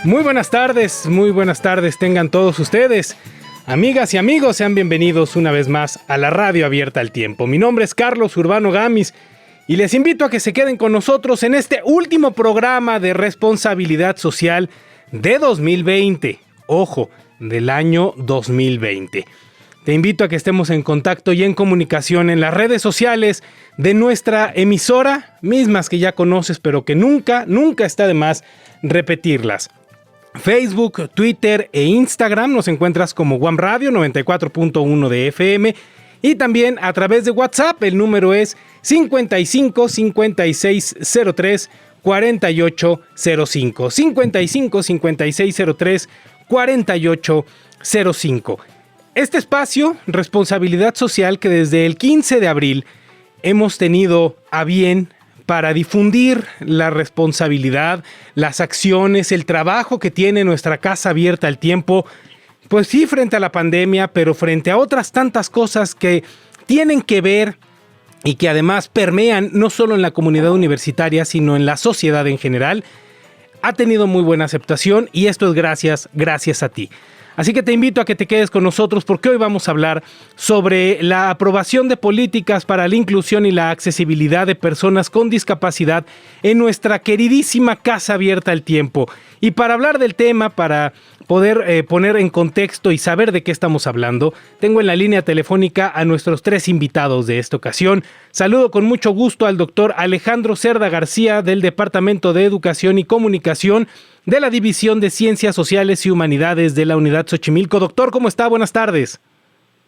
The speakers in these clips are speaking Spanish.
Muy buenas tardes tengan todos ustedes. Amigas y amigos, sean bienvenidos una vez más a la Radio Abierta al Tiempo. Mi nombre es Carlos Urbano Gamis y les invito a que se queden con nosotros en este último programa de responsabilidad social de 2020. Ojo, del año 2020. Te invito a que estemos en contacto y en comunicación en las redes sociales de nuestra emisora, mismas que ya conoces, pero que nunca está de más repetirlas. Facebook, Twitter e Instagram nos encuentras como Guam Radio 94.1 de FM y también a través de WhatsApp. El número es 55 5603 4805. 55 5603 4805. Este espacio, responsabilidad social, que desde el 15 de abril hemos tenido a bien para difundir la responsabilidad, las acciones, el trabajo que tiene nuestra Casa Abierta al Tiempo, pues sí, frente a la pandemia, pero frente a otras tantas cosas que tienen que ver y que además permean no solo en la comunidad universitaria, sino en la sociedad en general, ha tenido muy buena aceptación y esto es gracias a ti. Así que te invito a que te quedes con nosotros porque hoy vamos a hablar sobre la aprobación de políticas para la inclusión y la accesibilidad de personas con discapacidad en nuestra queridísima Casa Abierta al Tiempo. Y para hablar del tema, para poder poner en contexto y saber de qué estamos hablando, tengo en la línea telefónica a nuestros tres invitados de esta ocasión. Saludo con mucho gusto al doctor Alejandro Cerda García del Departamento de Educación y Comunicación de la División de Ciencias Sociales y Humanidades de la Unidad Xochimilco. Doctor, ¿cómo está? Buenas tardes.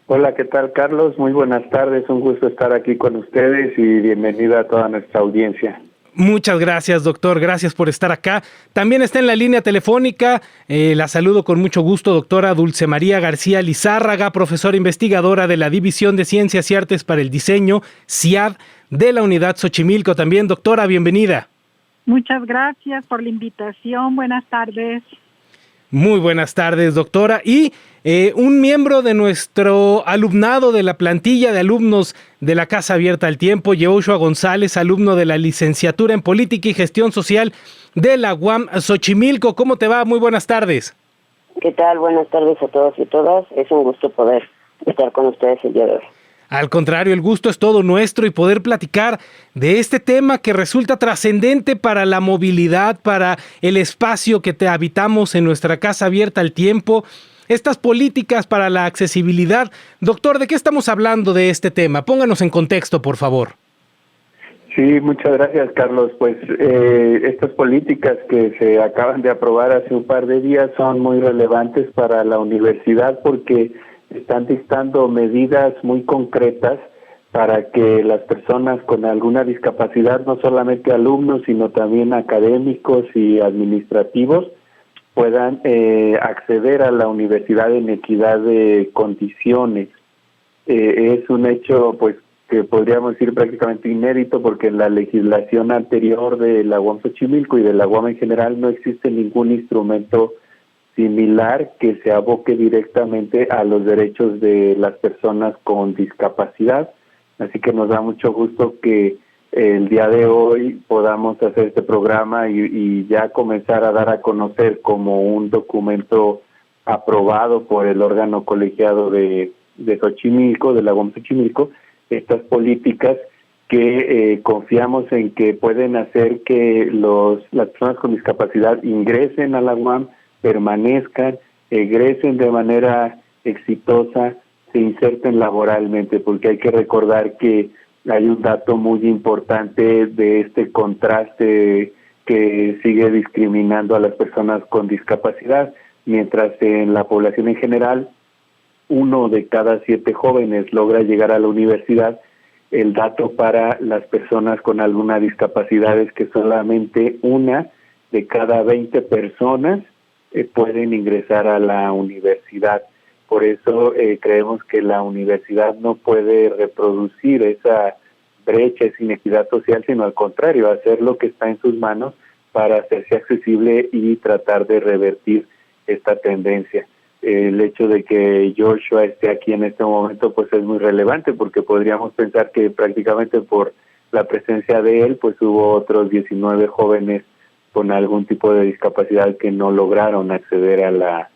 Hola, ¿qué tal, Carlos? Muy buenas tardes, un gusto estar aquí con ustedes y bienvenida a toda nuestra audiencia. Muchas gracias, doctor. Gracias por estar acá. También está en la línea telefónica, la saludo con mucho gusto, doctora Dulce María García Lizárraga, profesora investigadora de la División de Ciencias y Artes para el Diseño, CIAD, de la Unidad Xochimilco. También, doctora, bienvenida. Muchas gracias por la invitación. Buenas tardes. Muy buenas tardes, doctora. Y un miembro de nuestro alumnado de la plantilla de alumnos de la Casa Abierta al Tiempo, Yehoshua González, alumno de la licenciatura en Política y Gestión Social de la UAM Xochimilco. ¿Cómo te va? Muy buenas tardes. ¿Qué tal? Buenas tardes a todos y todas. Es un gusto poder estar con ustedes el día de hoy. Al contrario, el gusto es todo nuestro y poder platicar de este tema que resulta trascendente para la movilidad, para el espacio que te habitamos en nuestra Casa Abierta al Tiempo, estas políticas para la accesibilidad. Doctor, ¿de qué estamos hablando de este tema? Pónganos en contexto, por favor. Sí, muchas gracias, Carlos. Pues estas políticas que se acaban de aprobar hace un par de días son muy relevantes para la universidad porque están dictando medidas muy concretas para que las personas con alguna discapacidad, no solamente alumnos, sino también académicos y administrativos, puedan acceder a la universidad en equidad de condiciones. Es un hecho, pues, que podríamos decir prácticamente inédito, porque en la legislación anterior de la UAM Xochimilco y de la UAM en general no existe ningún instrumento similar que se aboque directamente a los derechos de las personas con discapacidad. Así que nos da mucho gusto que el día de hoy podamos hacer este programa y ya comenzar a dar a conocer como un documento aprobado por el órgano colegiado de Xochimilco, de la UAM Xochimilco, estas políticas que confiamos en que pueden hacer que las personas con discapacidad ingresen a la UAM, permanezcan, egresen de manera exitosa, se inserten laboralmente, porque hay que recordar que hay un dato muy importante de este contraste que sigue discriminando a las personas con discapacidad, mientras en la población en general 1 de cada 7 jóvenes logra llegar a la universidad. El dato para las personas con alguna discapacidad es que solamente 1 de cada 20 personas pueden ingresar a la universidad. Por eso creemos que la universidad no puede reproducir esa brecha, esa inequidad social, sino al contrario, hacer lo que está en sus manos para hacerse accesible y tratar de revertir esta tendencia. El hecho de que Joshua esté aquí en este momento pues es muy relevante, porque podríamos pensar que prácticamente por la presencia de él pues hubo otros 19 jóvenes con algún tipo de discapacidad que no lograron acceder a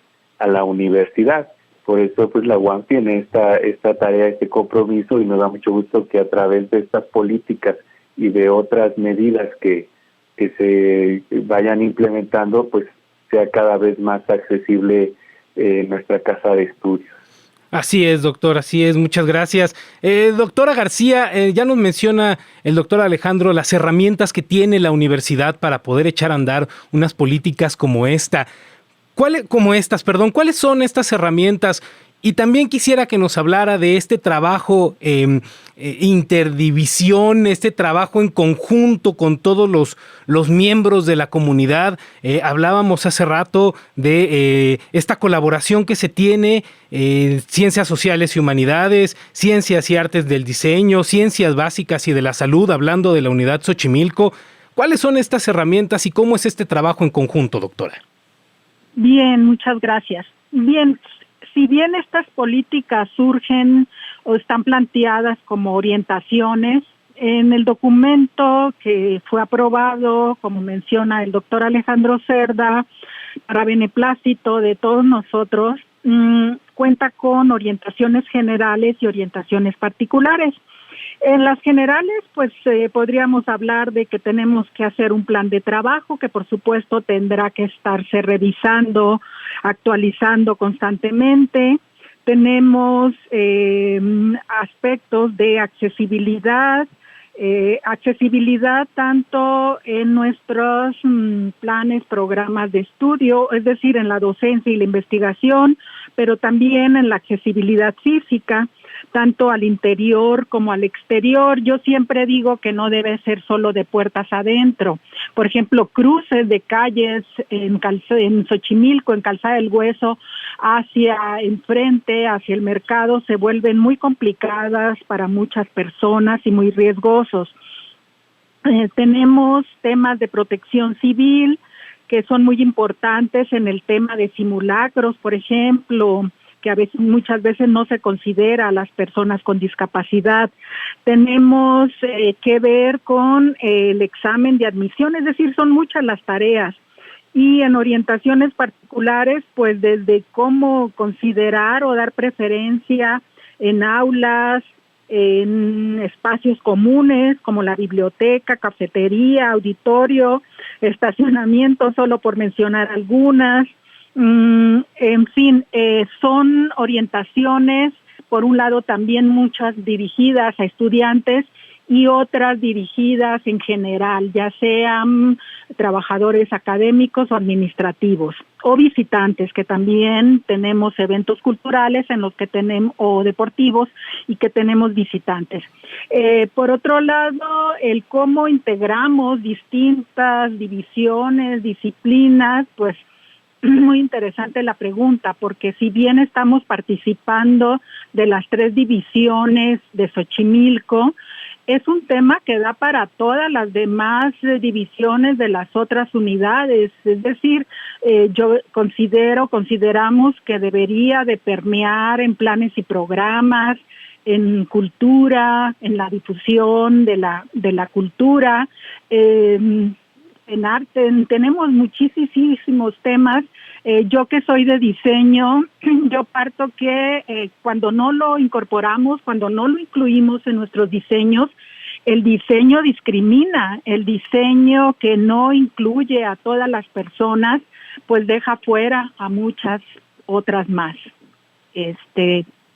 la universidad. Por eso pues la UAM tiene esta tarea, este compromiso, y nos da mucho gusto que a través de estas políticas y de otras medidas que se vayan implementando, pues sea cada vez más accesible nuestra casa de estudios. Así es, doctor, así es, muchas gracias. Doctora García, ya nos menciona el doctor Alejandro las herramientas que tiene la universidad para poder echar a andar unas políticas como esta. ¿Cuáles son estas herramientas? Y también quisiera que nos hablara de este trabajo interdivisión, este trabajo en conjunto con todos los miembros de la comunidad. Hablábamos hace rato de esta colaboración que se tiene, ciencias sociales y humanidades, ciencias y artes del diseño, ciencias básicas y de la salud, hablando de la unidad Xochimilco. ¿Cuáles son estas herramientas y cómo es este trabajo en conjunto, doctora? Bien, muchas gracias. Bien, si bien estas políticas surgen o están planteadas como orientaciones, en el documento que fue aprobado, como menciona el doctor Alejandro Cerda, para beneplácito de todos nosotros, cuenta con orientaciones generales y orientaciones particulares. En las generales, pues podríamos hablar de que tenemos que hacer un plan de trabajo que por supuesto tendrá que estarse revisando, actualizando constantemente. Tenemos aspectos de accesibilidad tanto en nuestros planes, programas de estudio, es decir, en la docencia y la investigación, pero también en la accesibilidad física, tanto al interior como al exterior. Yo siempre digo que no debe ser solo de puertas adentro. Por ejemplo, cruces de calles en Xochimilco, en Calzada del Hueso, hacia enfrente, hacia el mercado, se vuelven muy complicadas para muchas personas y muy riesgosos. Tenemos temas de protección civil que son muy importantes en el tema de simulacros, por ejemplo, que muchas veces no se considera a las personas con discapacidad. Tenemos que ver con el examen de admisión, es decir, son muchas las tareas. Y en orientaciones particulares, pues desde cómo considerar o dar preferencia en aulas, en espacios comunes como la biblioteca, cafetería, auditorio, estacionamiento, solo por mencionar algunas. En fin, son orientaciones, por un lado también muchas dirigidas a estudiantes y otras dirigidas en general, ya sean trabajadores académicos o administrativos o visitantes, que también tenemos eventos culturales en los que tenemos, o deportivos, y que tenemos visitantes. Por otro lado, el cómo integramos distintas divisiones, disciplinas, pues muy interesante la pregunta, porque si bien estamos participando de las 3 divisiones de Xochimilco, es un tema que da para todas las demás divisiones de las otras unidades. Es decir, yo consideramos que debería de permear en planes y programas, en cultura, en la difusión de la cultura, en arte. Tenemos muchísimos temas. Yo que soy de diseño, yo parto que cuando no lo incorporamos, cuando no lo incluimos en nuestros diseños, el diseño discrimina, el diseño que no incluye a todas las personas, pues deja fuera a muchas otras más.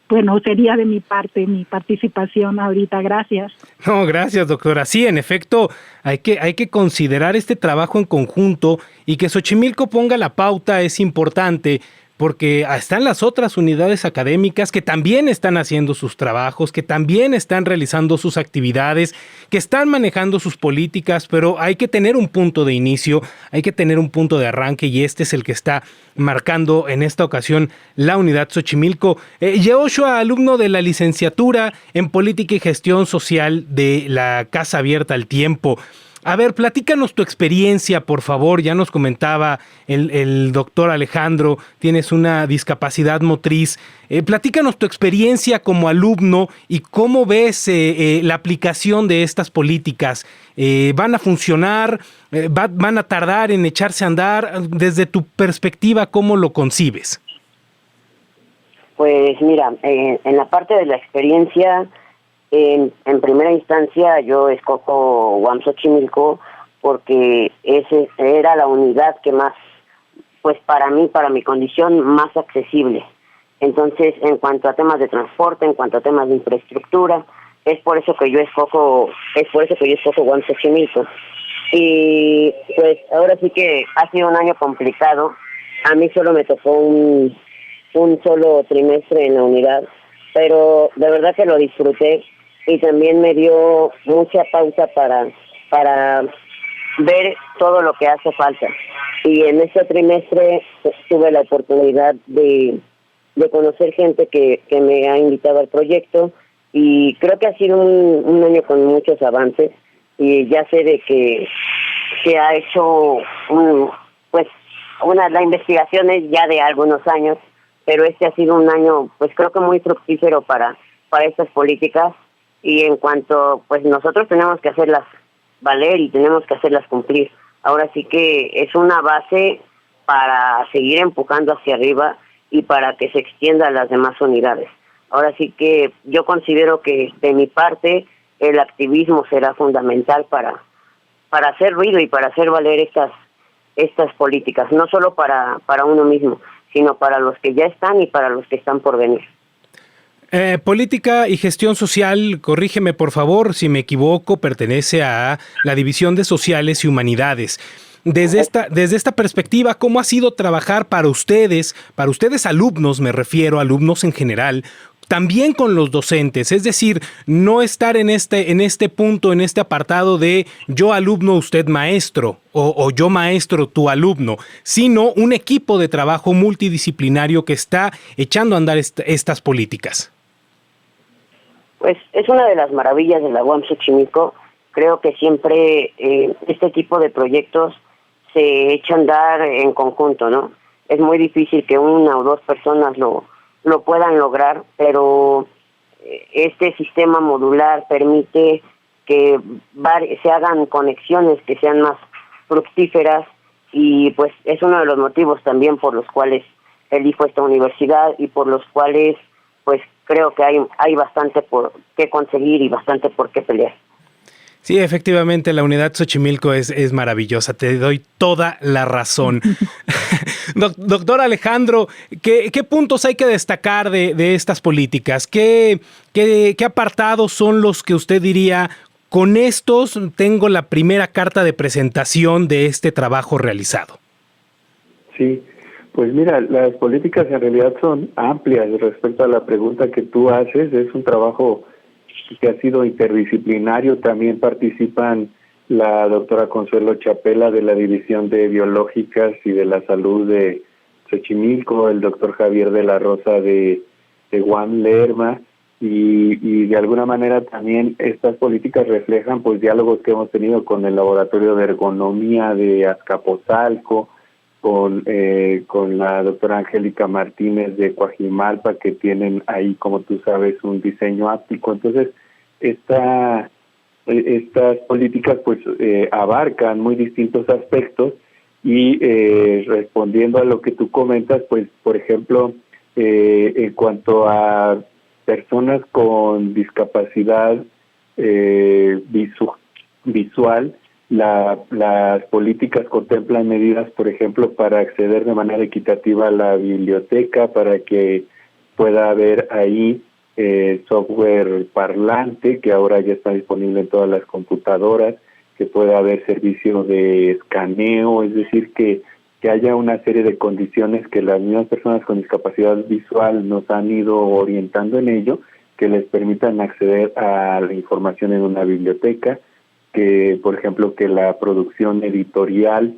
Bueno, sería de mi parte, mi participación ahorita. Gracias. No, gracias, doctora. Sí, en efecto, hay que considerar este trabajo en conjunto, y que Xochimilco ponga la pauta es importante, porque están las otras unidades académicas que también están haciendo sus trabajos, que también están realizando sus actividades, que están manejando sus políticas, pero hay que tener un punto de inicio, hay que tener un punto de arranque, y este es el que está marcando en esta ocasión la unidad Xochimilco. Yehoshua, alumno de la licenciatura en Política y Gestión Social de la Casa Abierta al Tiempo. A ver, platícanos tu experiencia, por favor. Ya nos comentaba el doctor Alejandro, tienes una discapacidad motriz. Platícanos tu experiencia como alumno y cómo ves la aplicación de estas políticas. ¿Van a funcionar? ¿Van a tardar en echarse a andar? Desde tu perspectiva, ¿cómo lo concibes? Pues mira, en la parte de la experiencia, en primera instancia yo escojo UAM Xochimilco porque ese era la unidad que más, pues para mí, para mi condición, más accesible. Entonces, en cuanto a temas de transporte, en cuanto a temas de infraestructura, es por eso que yo escojo UAM Xochimilco. Y pues ahora sí que ha sido un año complicado. A mí solo me tocó un solo trimestre en la unidad, pero de verdad que lo disfruté y también me dio mucha pausa para ver todo lo que hace falta. Y en este trimestre tuve la oportunidad de conocer gente que me ha invitado al proyecto y creo que ha sido un año con muchos avances y ya sé de que se ha hecho la investigación es ya de algunos años, pero este ha sido un año, pues creo que muy fructífero para estas políticas y en cuanto, pues nosotros tenemos que hacerlas valer y tenemos que hacerlas cumplir. Ahora sí que es una base para seguir empujando hacia arriba y para que se extienda a las demás unidades. Ahora sí que yo considero que de mi parte el activismo será fundamental para hacer ruido y para hacer valer estas políticas, no solo para uno mismo, sino para los que ya están y para los que están por venir. Política y gestión social, corrígeme por favor si me equivoco, pertenece a la División de Sociales y Humanidades. Desde esta perspectiva, ¿cómo ha sido trabajar para ustedes alumnos, me refiero, alumnos en general, también con los docentes? Es decir, no estar en este punto, en este apartado de yo alumno, usted maestro, o yo maestro, tú alumno, sino un equipo de trabajo multidisciplinario que está echando a andar estas políticas. Pues es una de las maravillas de la UAM Xochimilco. Creo que siempre este tipo de proyectos se echa a andar en conjunto, ¿no? Es muy difícil que una o dos personas lo puedan lograr, pero este sistema modular permite que se hagan conexiones que sean más fructíferas y pues es uno de los motivos también por los cuales elijo esta universidad y por los cuales pues creo que hay bastante por qué conseguir y bastante por qué pelear. Sí, efectivamente, la unidad Xochimilco es maravillosa, te doy toda la razón. Doctor Alejandro, ¿qué puntos hay que destacar de estas políticas? ¿Qué apartados son los que usted diría, con estos tengo la primera carta de presentación de este trabajo realizado? Sí, pues mira, las políticas en realidad son amplias respecto a la pregunta que tú haces. Es un trabajo que ha sido interdisciplinario. También participan la doctora Consuelo Chapela de la División de Biológicas y de la Salud de Xochimilco, el doctor Javier de la Rosa de UAM Lerma, y de alguna manera también estas políticas reflejan pues diálogos que hemos tenido con el Laboratorio de Ergonomía de Azcapotzalco, con la doctora Angélica Martínez de Coajimalpa, que tienen ahí, como tú sabes, un diseño áptico. Entonces, estas políticas pues abarcan muy distintos aspectos y respondiendo a lo que tú comentas, pues, por ejemplo, en cuanto a personas con discapacidad visual, las políticas contemplan medidas, por ejemplo, para acceder de manera equitativa a la biblioteca, para que pueda haber ahí software parlante, que ahora ya está disponible en todas las computadoras, que pueda haber servicio de escaneo, es decir, que haya una serie de condiciones que las mismas personas con discapacidad visual nos han ido orientando en ello, que les permitan acceder a la información en una biblioteca, que, por ejemplo, que la producción editorial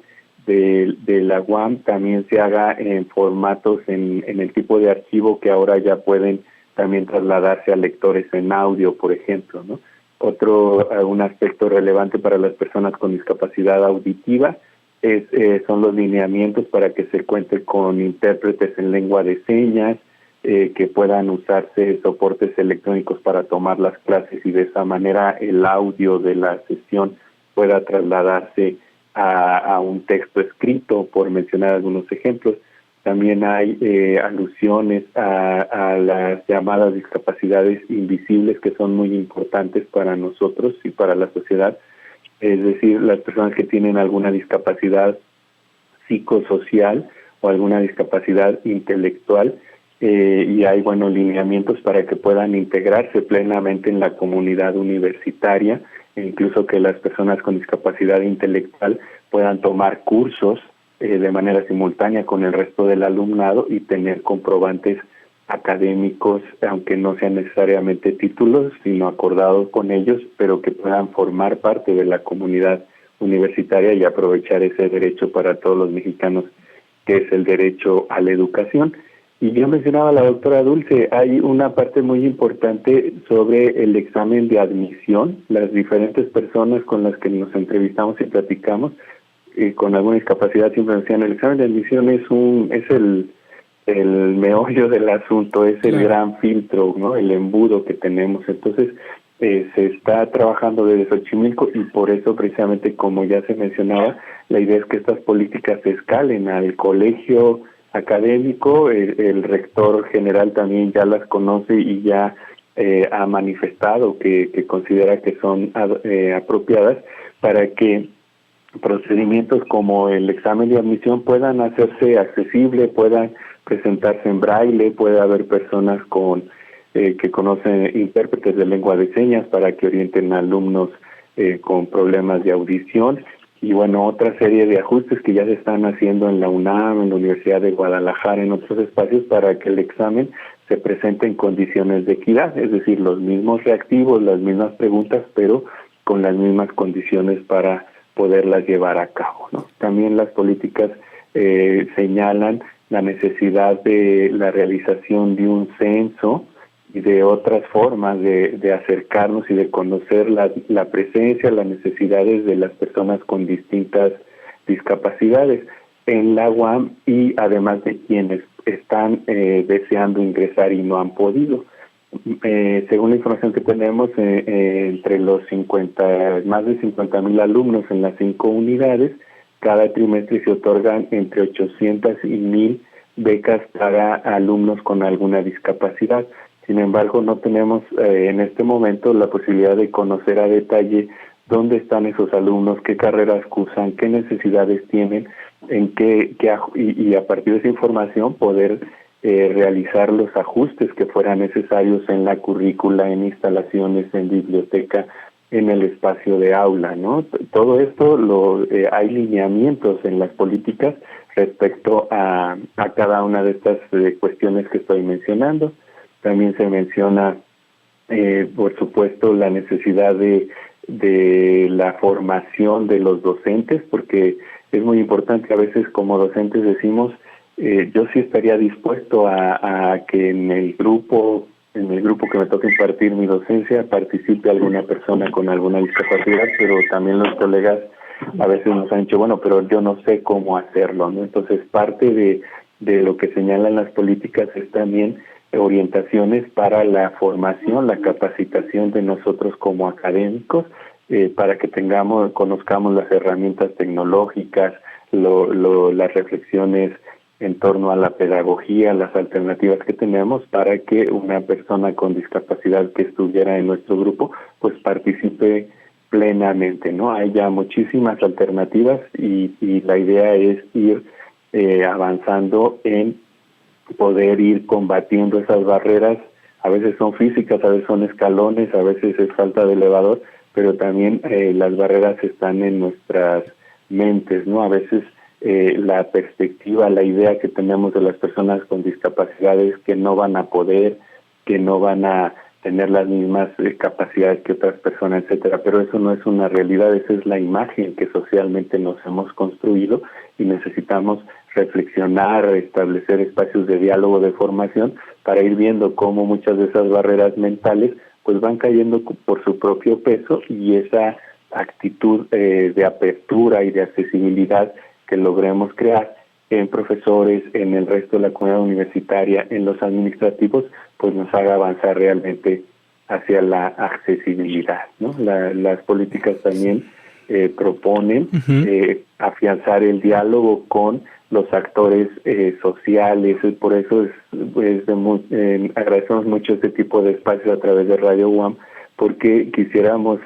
de la UAM también se haga en formatos en el tipo de archivo que ahora ya pueden también trasladarse a lectores en audio, por ejemplo, ¿no? Un aspecto relevante para las personas con discapacidad auditiva son los lineamientos para que se cuente con intérpretes en lengua de señas, que puedan usarse soportes electrónicos para tomar las clases y de esa manera el audio de la sesión pueda trasladarse a un texto escrito, por mencionar algunos ejemplos. También hay alusiones a las llamadas discapacidades invisibles, que son muy importantes para nosotros y para la sociedad, es decir, las personas que tienen alguna discapacidad psicosocial o alguna discapacidad intelectual, y hay lineamientos para que puedan integrarse plenamente en la comunidad universitaria, e incluso que las personas con discapacidad intelectual puedan tomar cursos de manera simultánea con el resto del alumnado y tener comprobantes académicos, aunque no sean necesariamente títulos, sino acordados con ellos, pero que puedan formar parte de la comunidad universitaria y aprovechar ese derecho para todos los mexicanos, que es el derecho a la educación. Y yo mencionaba a la doctora Dulce, hay una parte muy importante sobre el examen de admisión. Las diferentes personas con las que nos entrevistamos y platicamos con alguna discapacidad siempre decían, el examen de admisión es el meollo del asunto, es el gran filtro, ¿no? El embudo que tenemos. Entonces, se está trabajando desde Xochimilco y por eso precisamente, como ya se mencionaba, la idea es que estas políticas se escalen al colegio académico. El rector general también ya las conoce y ya ha manifestado que considera que son apropiadas para que procedimientos como el examen de admisión puedan hacerse accesible, puedan presentarse en braille, puede haber personas que conocen intérpretes de lengua de señas para que orienten a alumnos con problemas de audición, y otra serie de ajustes que ya se están haciendo en la UNAM, en la Universidad de Guadalajara, en otros espacios, para que el examen se presente en condiciones de equidad, es decir, los mismos reactivos, las mismas preguntas, pero con las mismas condiciones para poderlas llevar a cabo, ¿no? También las políticas señalan la necesidad de la realización de un censo y de otras formas de acercarnos y de conocer la presencia, las necesidades de las personas con distintas discapacidades en la UAM, y además de quienes están deseando ingresar y no han podido. Según la información que tenemos, entre los más de 50,000 alumnos en las 5 unidades, cada trimestre se otorgan entre 800 y 1,000 becas para alumnos con alguna discapacidad. Sin embargo, no tenemos en este momento la posibilidad de conocer a detalle dónde están esos alumnos, qué carreras cursan, qué necesidades tienen, y a partir de esa información poder realizar los ajustes que fueran necesarios en la currícula, en instalaciones, en biblioteca, en el espacio de aula, ¿no? Todo esto hay lineamientos en las políticas respecto a cada una de estas cuestiones que estoy mencionando. También se menciona, por supuesto, la necesidad de la formación de los docentes, porque es muy importante. A veces como docentes decimos, yo sí estaría dispuesto a que en el grupo que me toca impartir mi docencia participe alguna persona con alguna discapacidad, pero también los colegas a veces nos han dicho, pero yo no sé cómo hacerlo, ¿no? Entonces, parte de lo que señalan las políticas es también orientaciones para la formación, la capacitación de nosotros como académicos, para que conozcamos las herramientas tecnológicas, las reflexiones en torno a la pedagogía, las alternativas que tenemos para que una persona con discapacidad que estuviera en nuestro grupo pues participe plenamente, ¿no? Hay ya muchísimas alternativas y la idea es ir avanzando en poder ir combatiendo esas barreras. A veces son físicas, a veces son escalones, a veces es falta de elevador, pero también las barreras están en nuestras mentes, ¿no? A veces la perspectiva, la idea que tenemos de las personas con discapacidades que no van a poder, que no van a tener las mismas capacidades que otras personas, etcétera, pero eso no es una realidad, esa es la imagen que socialmente nos hemos construido y necesitamos reflexionar, establecer espacios de diálogo, de formación, para ir viendo cómo muchas de esas barreras mentales pues van cayendo por su propio peso, y esa actitud de apertura y de accesibilidad que logremos crear en profesores, en el resto de la comunidad universitaria, en los administrativos, pues nos haga avanzar realmente hacia la accesibilidad, ¿no? Las políticas también proponen afianzar el diálogo con los actores sociales, por eso agradecemos mucho este tipo de espacios a través de Radio UAM, porque quisiéramos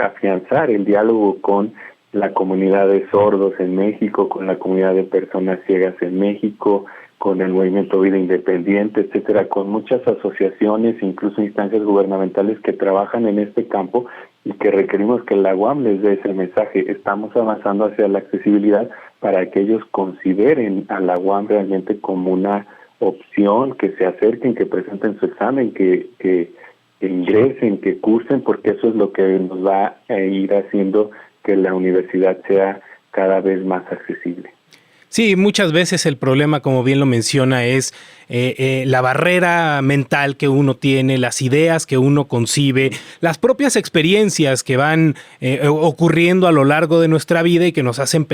afianzar el diálogo con la comunidad de sordos en México, con la comunidad de personas ciegas en México, con el movimiento Vida Independiente, etcétera, con muchas asociaciones, incluso instancias gubernamentales que trabajan en este campo y que requerimos que la UAM les dé ese mensaje. Estamos avanzando hacia la accesibilidad para que ellos consideren a la UAM realmente como una opción, que se acerquen, que presenten su examen, que ingresen, que cursen, porque eso es lo que nos va a ir haciendo que la universidad sea cada vez más accesible. Sí, muchas veces el problema, como bien lo menciona, es la barrera mental que uno tiene, las ideas que uno concibe, las propias experiencias que van ocurriendo a lo largo de nuestra vida y que nos hacen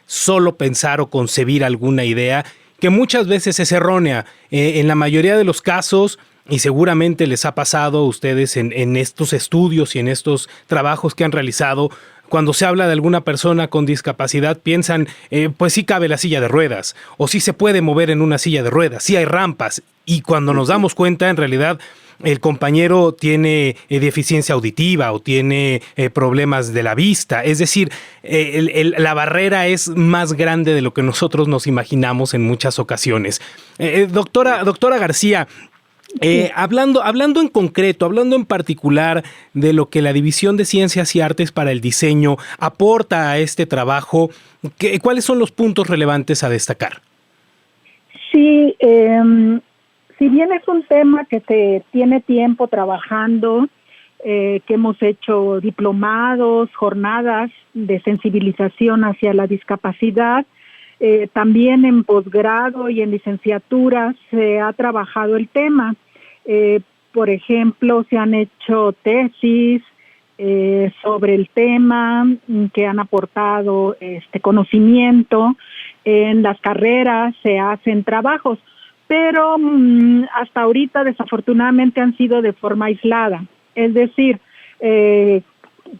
solo pensar o concebir alguna idea que muchas veces es errónea. En la mayoría de los casos, y seguramente les ha pasado a ustedes en estos estudios y en estos trabajos que han realizado, cuando se habla de alguna persona con discapacidad, piensan, pues sí cabe la silla de ruedas, o sí se puede mover en una silla de ruedas, sí hay rampas, y cuando nos damos cuenta, en realidad, el compañero tiene deficiencia auditiva o tiene problemas de la vista. Es decir, la barrera es más grande de lo que nosotros nos imaginamos en muchas ocasiones. Doctora García, hablando en concreto, hablando en particular de lo que la División de Ciencias y Artes para el Diseño aporta a este trabajo, ¿cuáles son los puntos relevantes a destacar? Sí, si bien es un tema que se tiene tiempo trabajando, que hemos hecho diplomados, jornadas de sensibilización hacia la discapacidad, también en posgrado y en licenciatura se ha trabajado el tema. Por ejemplo, se han hecho tesis sobre el tema que han aportado conocimiento. En las carreras se hacen trabajos, pero hasta ahorita desafortunadamente han sido de forma aislada. Es decir,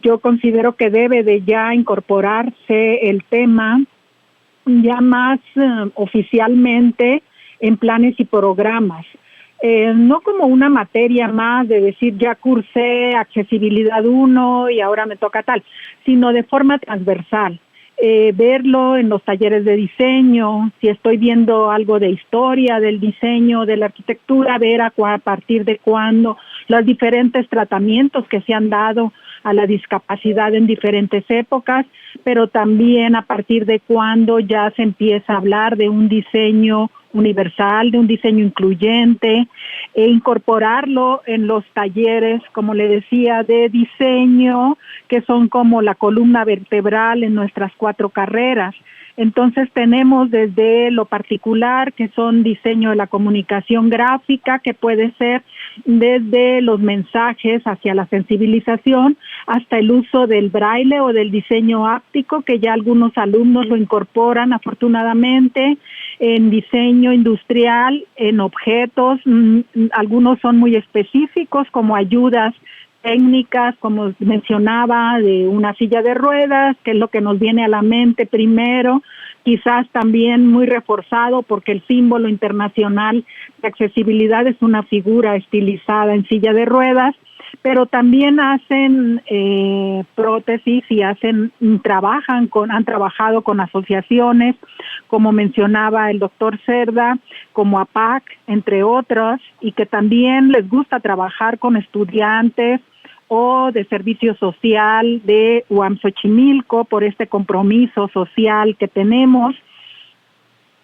yo considero que debe de ya incorporarse el tema ya más oficialmente en planes y programas, no como una materia más de decir ya cursé accesibilidad 1 y ahora me toca tal, sino de forma transversal, verlo en los talleres de diseño, si estoy viendo algo de historia del diseño, de la arquitectura, ver a partir de cuándo, los diferentes tratamientos que se han dado a la discapacidad en diferentes épocas, pero también a partir de cuándo ya se empieza a hablar de un diseño universal, de un diseño incluyente, e incorporarlo en los talleres, como le decía, de diseño, que son como la columna vertebral en nuestras 4 carreras. Entonces tenemos desde lo particular, que son diseño de la comunicación gráfica, que puede ser desde los mensajes hacia la sensibilización, hasta el uso del braille o del diseño áptico, que ya algunos alumnos lo incorporan afortunadamente, en diseño industrial, en objetos, algunos son muy específicos como ayudas técnicas, como mencionaba, de una silla de ruedas, que es lo que nos viene a la mente primero, quizás también muy reforzado porque el símbolo internacional de accesibilidad es una figura estilizada en silla de ruedas, pero también hacen prótesis y han trabajado con asociaciones, como mencionaba el doctor Cerda, como APAC, entre otras, y que también les gusta trabajar con estudiantes o de servicio social de UAM Xochimilco por este compromiso social que tenemos.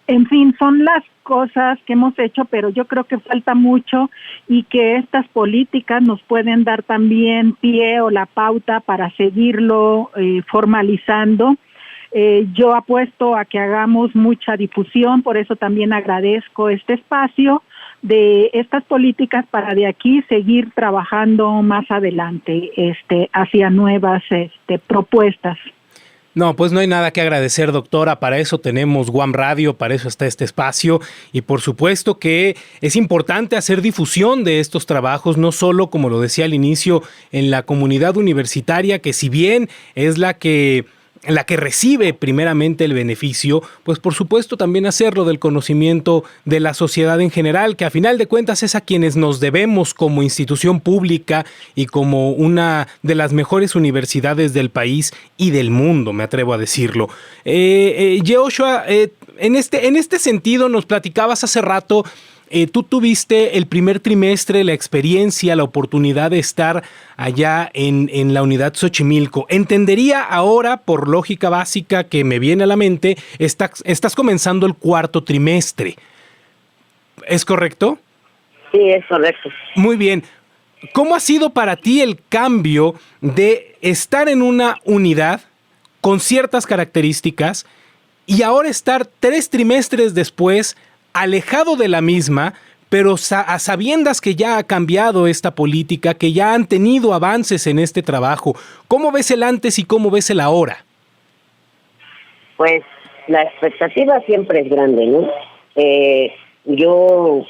En fin, son las cosas que hemos hecho, pero yo creo que falta mucho y que estas políticas nos pueden dar también pie o la pauta para seguirlo formalizando. Yo apuesto a que hagamos mucha difusión, por eso también agradezco este espacio, de estas políticas para de aquí seguir trabajando más adelante hacia nuevas propuestas. No, pues no hay nada que agradecer, doctora. Para eso tenemos Guam Radio, para eso está este espacio. Y por supuesto que es importante hacer difusión de estos trabajos, no solo, como lo decía al inicio, en la comunidad universitaria, que si bien es la que recibe primeramente el beneficio, pues por supuesto también hacerlo del conocimiento de la sociedad en general, que a final de cuentas es a quienes nos debemos como institución pública y como una de las mejores universidades del país y del mundo, me atrevo a decirlo. Yehoshua, en este sentido nos platicabas hace rato. Tú tuviste el primer trimestre, la experiencia, la oportunidad de estar allá en la unidad Xochimilco. Entendería ahora, por lógica básica que me viene a la mente, estás comenzando el cuarto trimestre. ¿Es correcto? Sí, es correcto. Muy bien. ¿Cómo ha sido para ti el cambio de estar en una unidad con ciertas características y ahora estar 3 trimestres después alejado de la misma, pero a sabiendas que ya ha cambiado esta política, que ya han tenido avances en este trabajo? ¿Cómo ves el antes y cómo ves el ahora? Pues la expectativa siempre es grande, ¿no? Yo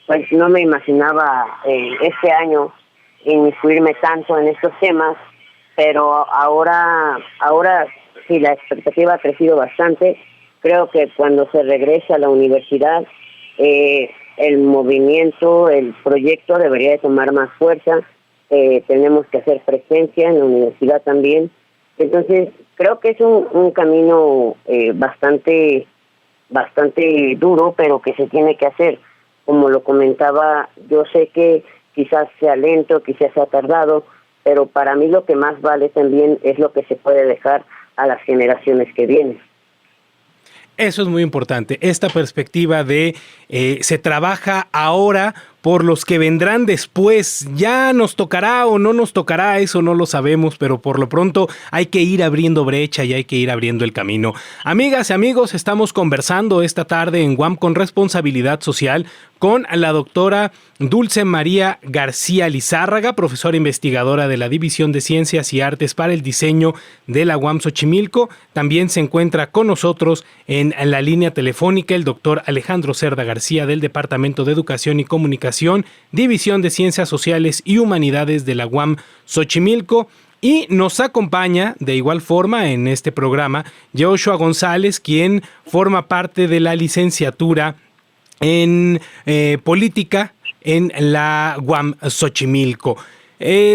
pues no me imaginaba este año inmiscuirme tanto en estos temas, pero ahora sí, la expectativa ha crecido bastante. Creo que cuando se regresa a la universidad, el movimiento, el proyecto debería de tomar más fuerza. Tenemos que hacer presencia en la universidad también. Entonces, creo que es un camino bastante duro, pero que se tiene que hacer. Como lo comentaba, yo sé que quizás sea lento, quizás sea tardado, pero para mí lo que más vale también es lo que se puede dejar a las generaciones que vienen. Eso es muy importante, esta perspectiva de se trabaja ahora por los que vendrán después. Ya nos tocará o no nos tocará, eso no lo sabemos, pero por lo pronto hay que ir abriendo brecha y hay que ir abriendo el camino. Amigas y amigos, estamos conversando esta tarde en Guam con Responsabilidad Social con la doctora Dulce María García Lizárraga, profesora investigadora de la División de Ciencias y Artes para el Diseño de la UAM Xochimilco. También se encuentra con nosotros en la línea telefónica el doctor Alejandro Cerda García del Departamento de Educación y Comunicación, División de Ciencias Sociales y Humanidades de la UAM Xochimilco. Y nos acompaña de igual forma en este programa Yehoshua González, quien forma parte de la licenciatura en política en la UAM Xochimilco.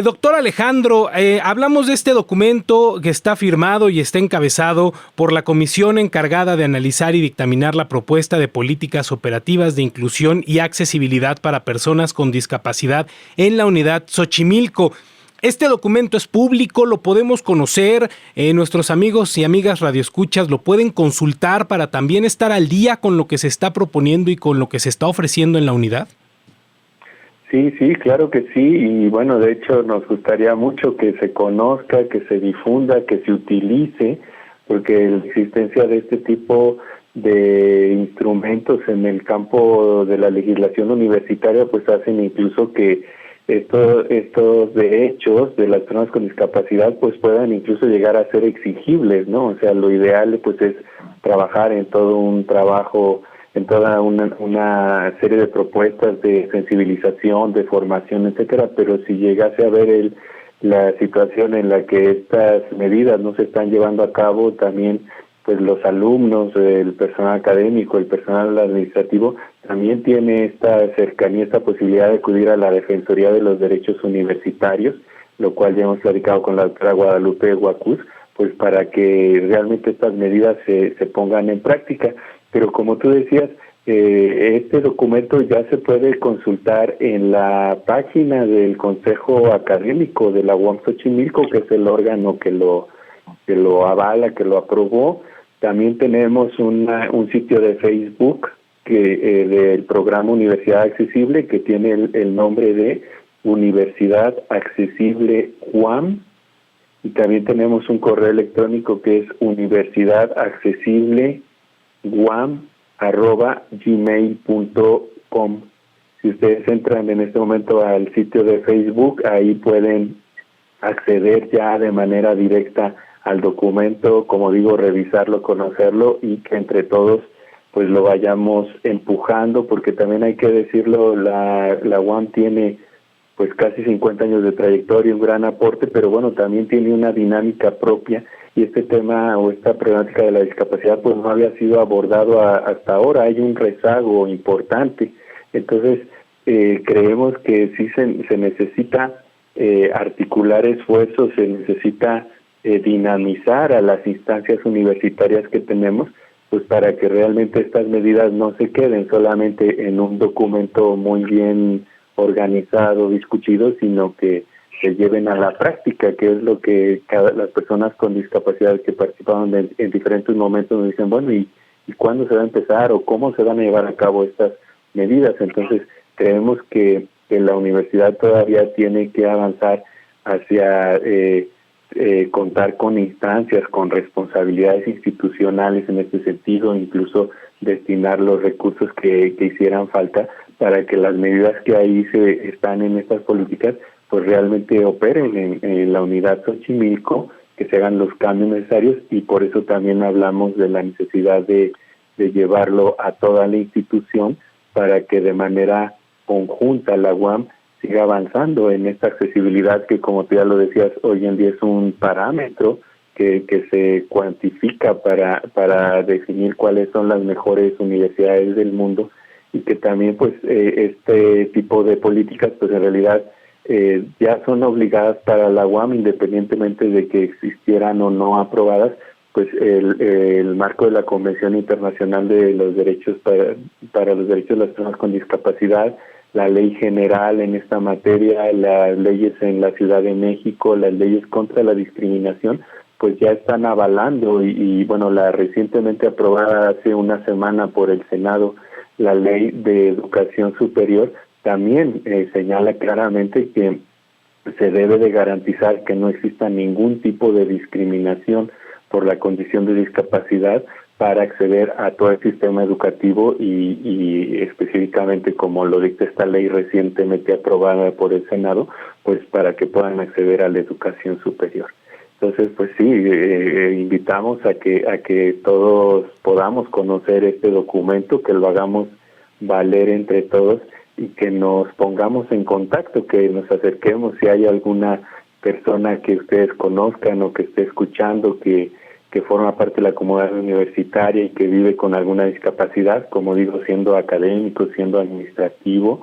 Doctor Alejandro, hablamos de este documento que está firmado y está encabezado por la comisión encargada de analizar y dictaminar la propuesta de políticas operativas de inclusión y accesibilidad para personas con discapacidad en la unidad Xochimilco. Este documento es público, lo podemos conocer, nuestros amigos y amigas radioescuchas lo pueden consultar para también estar al día con lo que se está proponiendo y con lo que se está ofreciendo en la unidad. Sí, claro que sí, y bueno, de hecho nos gustaría mucho que se conozca, que se difunda, que se utilice, porque la existencia de este tipo de instrumentos en el campo de la legislación universitaria pues hacen incluso que estos derechos de las personas con discapacidad pues puedan incluso llegar a ser exigibles, ¿no? O sea, lo ideal pues es trabajar en todo un trabajo, en toda una serie de propuestas de sensibilización, de formación, etcétera, pero si llegase a ver la situación en la que estas medidas no se están llevando a cabo, también pues los alumnos, el personal académico, el personal administrativo, también tiene esta cercanía, esta posibilidad de acudir a la Defensoría de los Derechos Universitarios, lo cual ya hemos platicado con la doctora Guadalupe Guacuz, pues para que realmente estas medidas se pongan en práctica. Pero como tú decías, este documento ya se puede consultar en la página del Consejo Académico de la UAM Xochimilco, que es el órgano que lo avala, que lo aprobó. También tenemos un sitio de Facebook del programa Universidad Accesible, que tiene el nombre de Universidad Accesible UAM, y también tenemos un correo electrónico que es universidadaccesibleguam@gmail.com. Si ustedes entran en este momento al sitio de Facebook, ahí pueden acceder ya de manera directa al documento, como digo, revisarlo, conocerlo y que entre todos pues lo vayamos empujando, porque también hay que decirlo, la UAM tiene pues casi 50 años de trayectoria, un gran aporte, pero bueno, también tiene una dinámica propia y este tema o esta problemática de la discapacidad pues no había sido abordado hasta ahora, hay un rezago importante. Entonces creemos que sí se necesita articular esfuerzos, se necesita dinamizar a las instancias universitarias que tenemos, pues para que realmente estas medidas no se queden solamente en un documento muy bien organizado, discutido, sino que se lleven a la práctica, que es lo que las personas con discapacidad que participaron en diferentes momentos nos dicen, bueno, ¿y cuándo se va a empezar o cómo se van a llevar a cabo estas medidas? Entonces, creemos que la universidad todavía tiene que avanzar hacia contar con instancias, con responsabilidades institucionales en este sentido, incluso destinar los recursos que hicieran falta para que las medidas que ahí están en estas políticas pues realmente operen en la unidad Xochimilco, que se hagan los cambios necesarios, y por eso también hablamos de la necesidad de llevarlo a toda la institución para que de manera conjunta la UAM siga avanzando en esta accesibilidad que, como tú ya lo decías, hoy en día es un parámetro que se cuantifica para definir cuáles son las mejores universidades del mundo, y que también pues este tipo de políticas pues en realidad ya son obligadas para la UAM, independientemente de que existieran o no aprobadas, pues el marco de la Convención Internacional de los Derechos para los Derechos de las Personas con Discapacidad, la ley general en esta materia, las leyes en la Ciudad de México, las leyes contra la discriminación, pues ya están avalando y bueno, la recientemente aprobada hace una semana por el Senado, la Ley de Educación Superior, también señala claramente que se debe de garantizar que no exista ningún tipo de discriminación por la condición de discapacidad para acceder a todo el sistema educativo y específicamente, como lo dicta esta ley recientemente aprobada por el Senado, pues para que puedan acceder a la educación superior. Entonces, pues sí, invitamos a que todos podamos conocer este documento, que lo hagamos valer entre todos y que nos pongamos en contacto, que nos acerquemos si hay alguna persona que ustedes conozcan o que esté escuchando que forma parte de la comunidad universitaria y que vive con alguna discapacidad, como digo, siendo académico, siendo administrativo,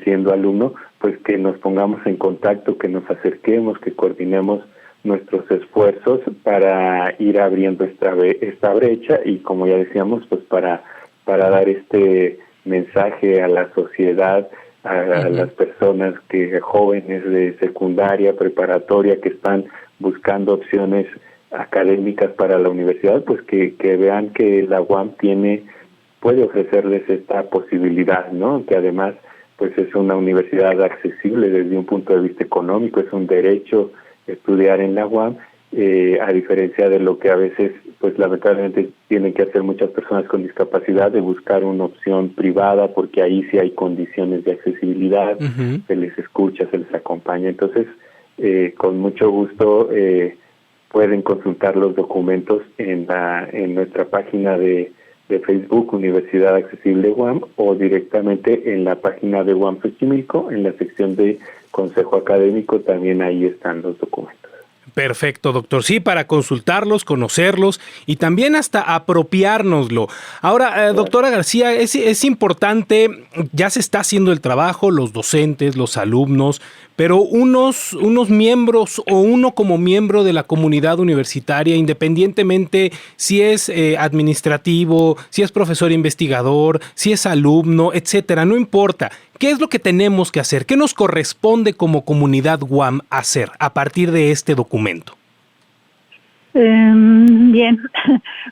siendo alumno, pues que nos pongamos en contacto, que nos acerquemos, que coordinemos nuestros esfuerzos para ir abriendo esta brecha y, como ya decíamos, pues para dar este mensaje a la sociedad, a las personas jóvenes de secundaria, preparatoria, que están buscando opciones académicas para la universidad, pues que vean que la UAM puede ofrecerles esta posibilidad, ¿no? Que además pues es una universidad accesible desde un punto de vista económico, es un derecho estudiar en la UAM, a diferencia de lo que a veces pues lamentablemente tienen que hacer muchas personas con discapacidad, de buscar una opción privada, porque ahí sí hay condiciones de accesibilidad, se les escucha, se les acompaña. Entonces, con mucho gusto pueden consultar los documentos en nuestra página de Facebook, Universidad Accesible UAM, o directamente en la página de UAM Xochimilco, en la sección de Consejo Académico, también ahí están los documentos. Perfecto, doctor. Sí, para consultarlos, conocerlos y también hasta apropiárnoslo. Ahora, doctora García, es importante, ya se está haciendo el trabajo, los docentes, los alumnos, pero unos miembros o uno como miembro de la comunidad universitaria, independientemente si es administrativo, si es profesor investigador, si es alumno, etcétera, no importa. ¿Qué es lo que tenemos que hacer? ¿Qué nos corresponde como comunidad UAM hacer a partir de este documento? Bien,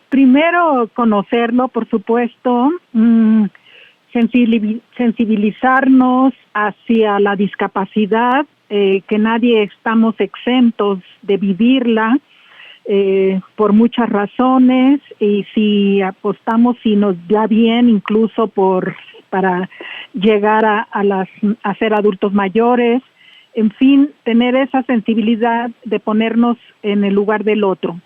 primero conocerlo, por supuesto, sensibilizarnos hacia la discapacidad, que nadie estamos exentos de vivirla por muchas razones, y si apostamos, si nos da bien, incluso para llegar a ser adultos mayores, en fin, tener esa sensibilidad de ponernos en el lugar del otro.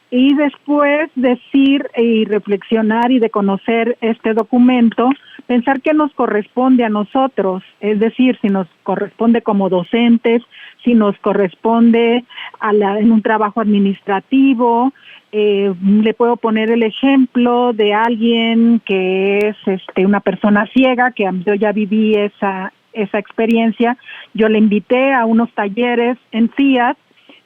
Y después decir y reflexionar y de conocer este documento, pensar qué nos corresponde a nosotros, es decir, si nos corresponde como docentes, si nos corresponde en un trabajo administrativo. Le puedo poner el ejemplo de alguien que es una persona ciega, que yo ya viví esa experiencia. Yo le invité a unos talleres en Fiat,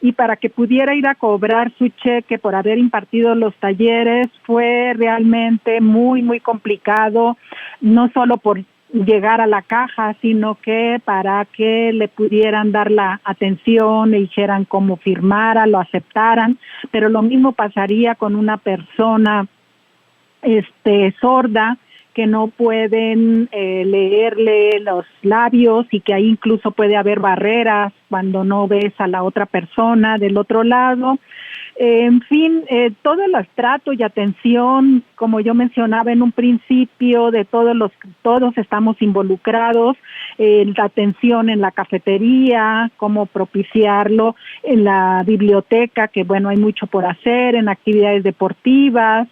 y para que pudiera ir a cobrar su cheque por haber impartido los talleres fue realmente muy, muy complicado, no solo por llegar a la caja, sino que para que le pudieran dar la atención, le dijeran cómo firmara, lo aceptaran, pero lo mismo pasaría con una persona sorda, que no pueden leerle los labios y que ahí incluso puede haber barreras cuando no ves a la otra persona del otro lado. En fin, todo el trato y atención, como yo mencionaba en un principio, todos estamos involucrados, la atención en la cafetería, cómo propiciarlo, en la biblioteca, que bueno, hay mucho por hacer, en actividades deportivas,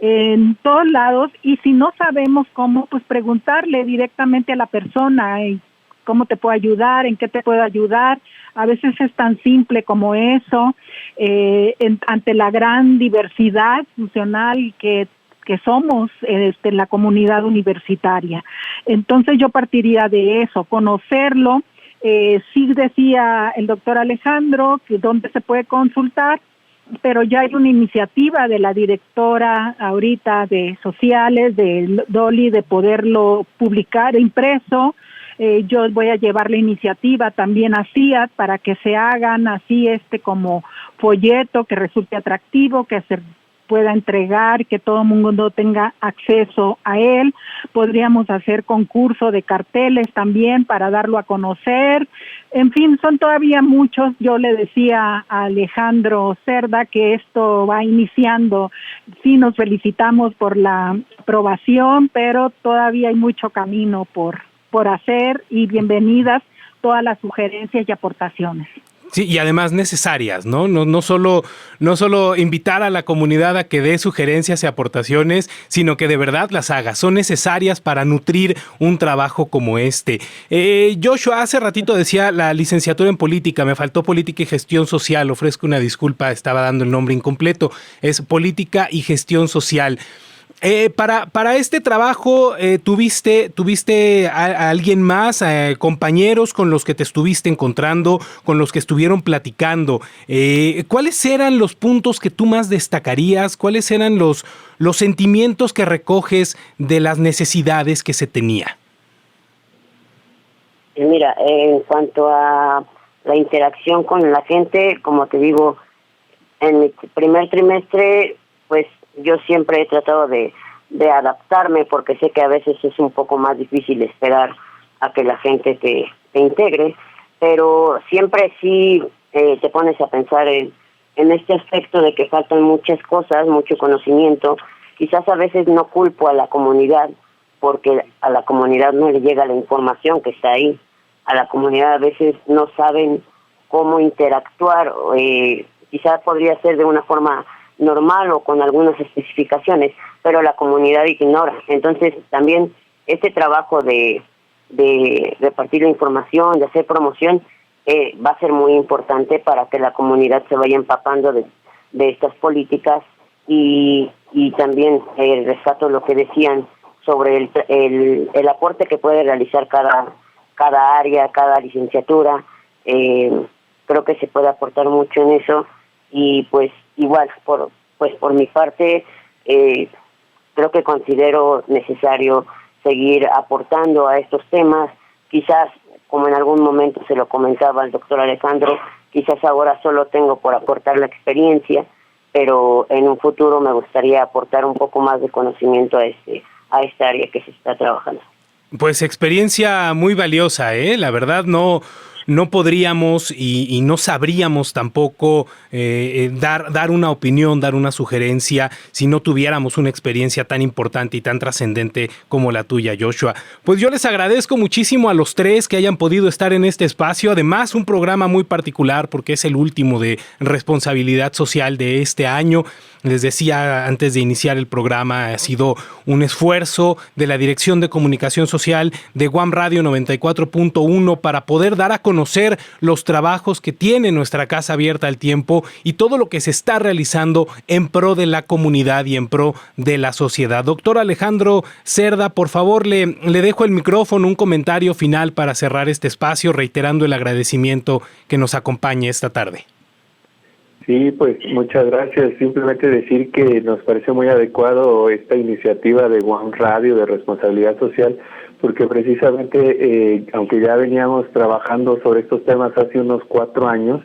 en todos lados, y si no sabemos cómo, pues preguntarle directamente a la persona, ¿cómo te puedo ayudar? ¿En qué te puedo ayudar? A veces es tan simple como eso, ante la gran diversidad funcional que somos en la comunidad universitaria. Entonces yo partiría de eso, conocerlo. Sí decía el doctor Alejandro que dónde se puede consultar, pero ya hay una iniciativa de la directora ahorita de sociales, de Dolly, de poderlo publicar impreso. Yo voy a llevar la iniciativa también a CIAT para que se hagan así como folleto que resulte atractivo, que se pueda entregar, que todo el mundo tenga acceso a él. Podríamos hacer concurso de carteles también para darlo a conocer. En fin, son todavía muchos. Yo le decía a Alejandro Cerda que esto va iniciando. Sí, nos felicitamos por la aprobación, pero todavía hay mucho camino por hacer, y bienvenidas todas las sugerencias y aportaciones. Sí, y además necesarias, ¿no? No solo invitar a la comunidad a que dé sugerencias y aportaciones, sino que de verdad las haga. Son necesarias para nutrir un trabajo como este. Joshua, hace ratito decía la licenciatura en política, me faltó política y gestión social. Ofrezco una disculpa, estaba dando el nombre incompleto. Es política y gestión social. Para este trabajo, ¿tuviste a alguien más, compañeros con los que te estuviste encontrando, con los que estuvieron platicando? ¿Cuáles eran los puntos que tú más destacarías? ¿Cuáles eran los sentimientos que recoges de las necesidades que se tenía? Mira, en cuanto a la interacción con la gente, como te digo, en mi primer trimestre, pues yo siempre he tratado de adaptarme, porque sé que a veces es un poco más difícil esperar a que la gente te integre, pero siempre sí te pones a pensar en este aspecto de que faltan muchas cosas, mucho conocimiento. Quizás a veces no culpo a la comunidad, porque a la comunidad no le llega la información que está ahí. A la comunidad a veces no saben cómo interactuar, quizás podría ser de una forma normal o con algunas especificaciones, pero la comunidad ignora. Entonces también este trabajo de repartir la información, de hacer promoción, va a ser muy importante para que la comunidad se vaya empapando de estas políticas, y también rescato lo que decían sobre el aporte que puede realizar cada área, cada licenciatura. Creo que se puede aportar mucho en eso, y pues igual por mi parte creo que considero necesario seguir aportando a estos temas. Quizás, como en algún momento se lo comentaba al doctor Alejandro, quizás ahora solo tengo por aportar la experiencia, pero en un futuro me gustaría aportar un poco más de conocimiento a esta área que se está trabajando. Pues experiencia muy valiosa, la verdad no no podríamos y no sabríamos tampoco dar una opinión, dar una sugerencia si no tuviéramos una experiencia tan importante y tan trascendente como la tuya, Joshua. Pues yo les agradezco muchísimo a los tres que hayan podido estar en este espacio. Además, un programa muy particular porque es el último de responsabilidad social de este año. Les decía antes de iniciar el programa, ha sido un esfuerzo de la Dirección de Comunicación Social de Guam Radio 94.1 para poder dar a conocer los trabajos que tiene nuestra Casa Abierta al Tiempo y todo lo que se está realizando en pro de la comunidad y en pro de la sociedad. Doctor Alejandro Cerda, por favor, le dejo el micrófono, un comentario final para cerrar este espacio, reiterando el agradecimiento que nos acompañe esta tarde. Sí, pues muchas gracias. Simplemente decir que nos parece muy adecuado esta iniciativa de Guam Radio de responsabilidad social, porque precisamente, aunque ya veníamos trabajando sobre estos temas hace unos 4 años,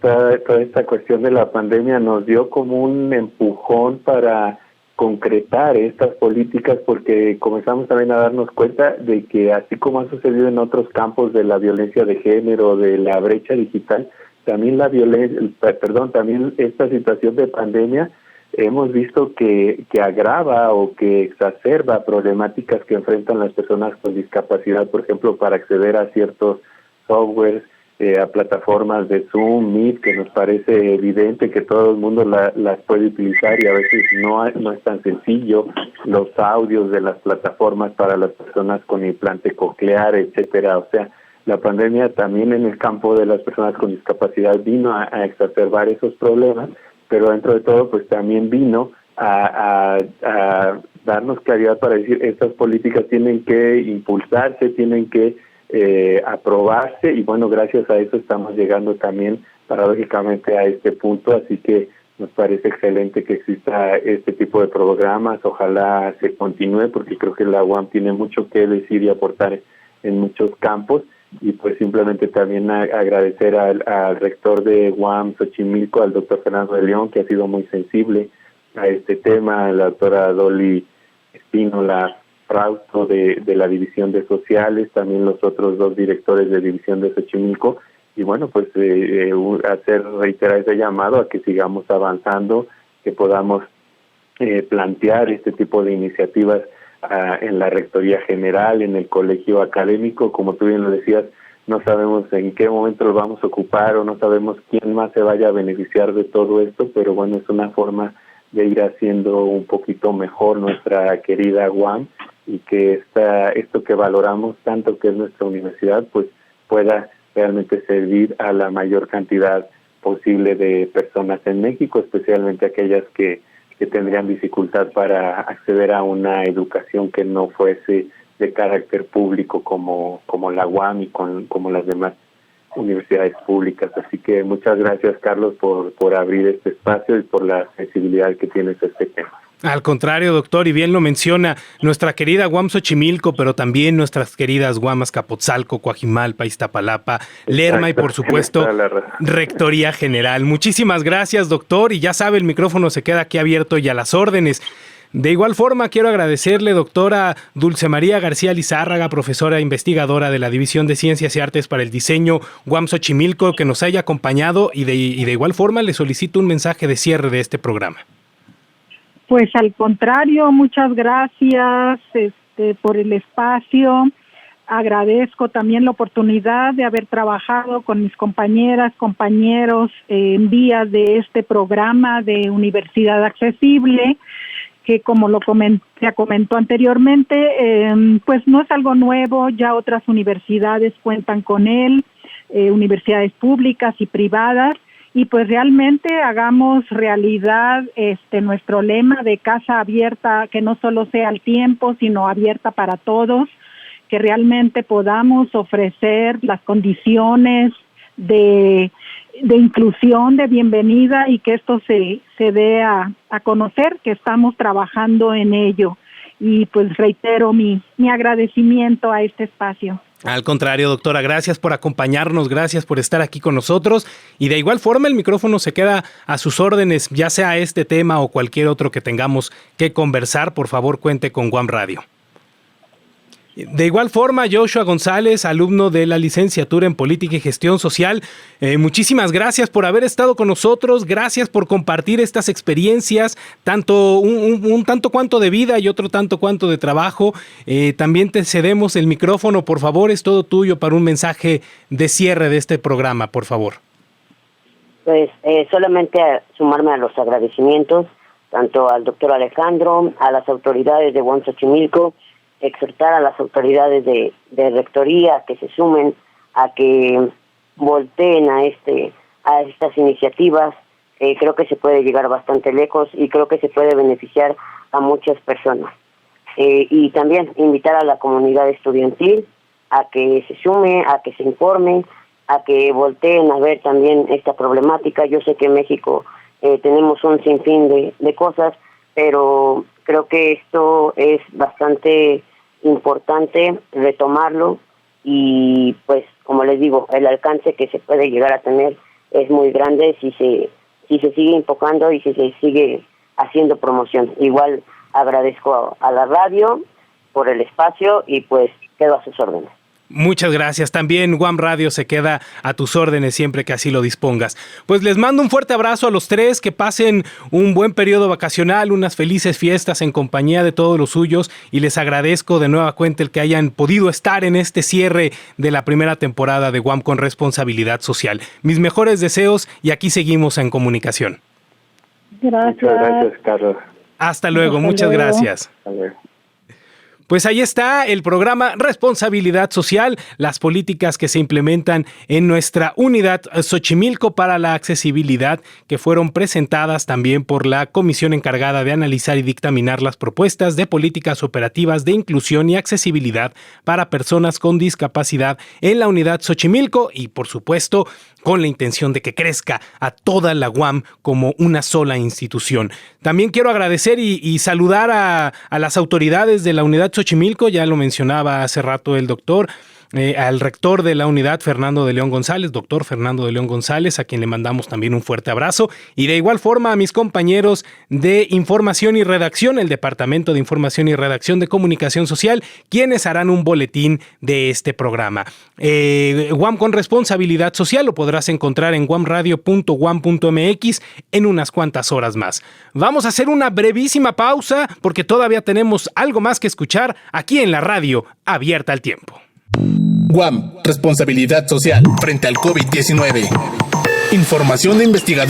toda esta cuestión de la pandemia nos dio como un empujón para concretar estas políticas, porque comenzamos también a darnos cuenta de que así como ha sucedido en otros campos de la violencia de género, de la brecha digital, también también esta situación de pandemia hemos visto que agrava o que exacerba problemáticas que enfrentan las personas con discapacidad, por ejemplo, para acceder a ciertos softwares, a plataformas de Zoom, Meet, que nos parece evidente que todo el mundo las puede utilizar y a veces no es tan sencillo, los audios de las plataformas para las personas con implante coclear, etcétera. O sea, la pandemia también en el campo de las personas con discapacidad vino a exacerbar esos problemas, pero dentro de todo pues también vino a darnos claridad para decir estas políticas tienen que impulsarse, tienen que aprobarse, y bueno, gracias a eso estamos llegando también paradójicamente a este punto, así que nos parece excelente que exista este tipo de programas. Ojalá se continúe, porque creo que la UAM tiene mucho que decir y aportar en muchos campos. Y pues simplemente también agradecer al rector de UAM Xochimilco, al doctor Fernando de León, que ha sido muy sensible a este tema, a la doctora Dolly Espínola Frausto de la División de Sociales, también los otros 2 directores de División de Xochimilco, y bueno, pues reiterar ese llamado a que sigamos avanzando, que podamos plantear este tipo de iniciativas en la Rectoría General, en el colegio académico. Como tú bien lo decías, no sabemos en qué momento lo vamos a ocupar o no sabemos quién más se vaya a beneficiar de todo esto, pero bueno, es una forma de ir haciendo un poquito mejor nuestra querida Guam, y que esto que valoramos tanto, que es nuestra universidad, pues pueda realmente servir a la mayor cantidad posible de personas en México, especialmente aquellas que tendrían dificultad para acceder a una educación que no fuese de carácter público como la UAM y como las demás universidades públicas. Así que muchas gracias, Carlos, por abrir este espacio y por la sensibilidad que tienes a este tema. Al contrario, doctor, y bien lo menciona, nuestra querida Guam Xochimilco, pero también nuestras queridas Guam Azcapotzalco, Coajimalpa, Iztapalapa, Lerma y por supuesto Rectoría General. Muchísimas gracias, doctor, y ya sabe, el micrófono se queda aquí abierto y a las órdenes. De igual forma, quiero agradecerle, doctora Dulce María García Lizárraga, profesora e investigadora de la División de Ciencias y Artes para el Diseño Guam Xochimilco, que nos haya acompañado, y de igual forma le solicito un mensaje de cierre de este programa. Pues al contrario, muchas gracias por el espacio. Agradezco también la oportunidad de haber trabajado con mis compañeras, compañeros en vías de este programa de Universidad Accesible, que como se comentó anteriormente, pues no es algo nuevo, ya otras universidades cuentan con él, universidades públicas y privadas. Y pues realmente hagamos realidad nuestro lema de casa abierta, que no solo sea al tiempo, sino abierta para todos, que realmente podamos ofrecer las condiciones de inclusión, de bienvenida, y que esto se dé a conocer, que estamos trabajando en ello. Y pues reitero mi agradecimiento a este espacio. Al contrario, doctora, gracias por acompañarnos, gracias por estar aquí con nosotros, y de igual forma el micrófono se queda a sus órdenes, ya sea este tema o cualquier otro que tengamos que conversar. Por favor, cuente con Guam Radio. De igual forma, Joshua González, alumno de la licenciatura en Política y Gestión Social, muchísimas gracias por haber estado con nosotros, gracias por compartir estas experiencias, tanto un tanto cuanto de vida y otro tanto cuanto de trabajo. También te cedemos el micrófono, por favor, es todo tuyo para un mensaje de cierre de este programa, por favor. Pues solamente sumarme a los agradecimientos, tanto al doctor Alejandro, a las autoridades de UAM Xochimilco, exhortar a las autoridades de rectoría que se sumen, a que volteen a estas iniciativas. Creo que se puede llegar bastante lejos y creo que se puede beneficiar a muchas personas. Y también invitar a la comunidad estudiantil a que se sume, a que se informe, a que volteen a ver también esta problemática. Yo sé que en México tenemos un sinfín de cosas, pero creo que esto es bastante importante retomarlo y pues como les digo, el alcance que se puede llegar a tener es muy grande si se sigue enfocando y si se sigue haciendo promoción. Igual agradezco a la radio por el espacio y pues quedo a sus órdenes. Muchas gracias. También UAM Radio se queda a tus órdenes siempre que así lo dispongas. Pues les mando un fuerte abrazo a los tres, que pasen un buen periodo vacacional, unas felices fiestas en compañía de todos los suyos y les agradezco de nueva cuenta el que hayan podido estar en este cierre de la primera temporada de UAM con responsabilidad social. Mis mejores deseos y aquí seguimos en comunicación. Gracias. Muchas gracias, Carlos. Hasta luego, Hasta muchas luego. gracias. Hasta luego. Pues ahí está el programa Responsabilidad Social, las políticas que se implementan en nuestra unidad Xochimilco para la accesibilidad, que fueron presentadas también por la comisión encargada de analizar y dictaminar las propuestas de políticas operativas de inclusión y accesibilidad para personas con discapacidad en la unidad Xochimilco y, por supuesto, con la intención de que crezca a toda la UAM como una sola institución. También quiero agradecer y saludar a las autoridades de la unidad Xochimilco, ya lo mencionaba hace rato el doctor, al rector de la unidad, Fernando de León González, doctor Fernando de León González, a quien le mandamos también un fuerte abrazo, y de igual forma a mis compañeros de Información y Redacción, el Departamento de Información y Redacción de Comunicación Social, quienes harán un boletín de este programa. UAM con responsabilidad social lo podrás encontrar en wamradio.uam.mx en unas cuantas horas más. Vamos a hacer una brevísima pausa porque todavía tenemos algo más que escuchar aquí en la radio abierta al tiempo. UAM, responsabilidad social frente al COVID-19. Información de investigadores.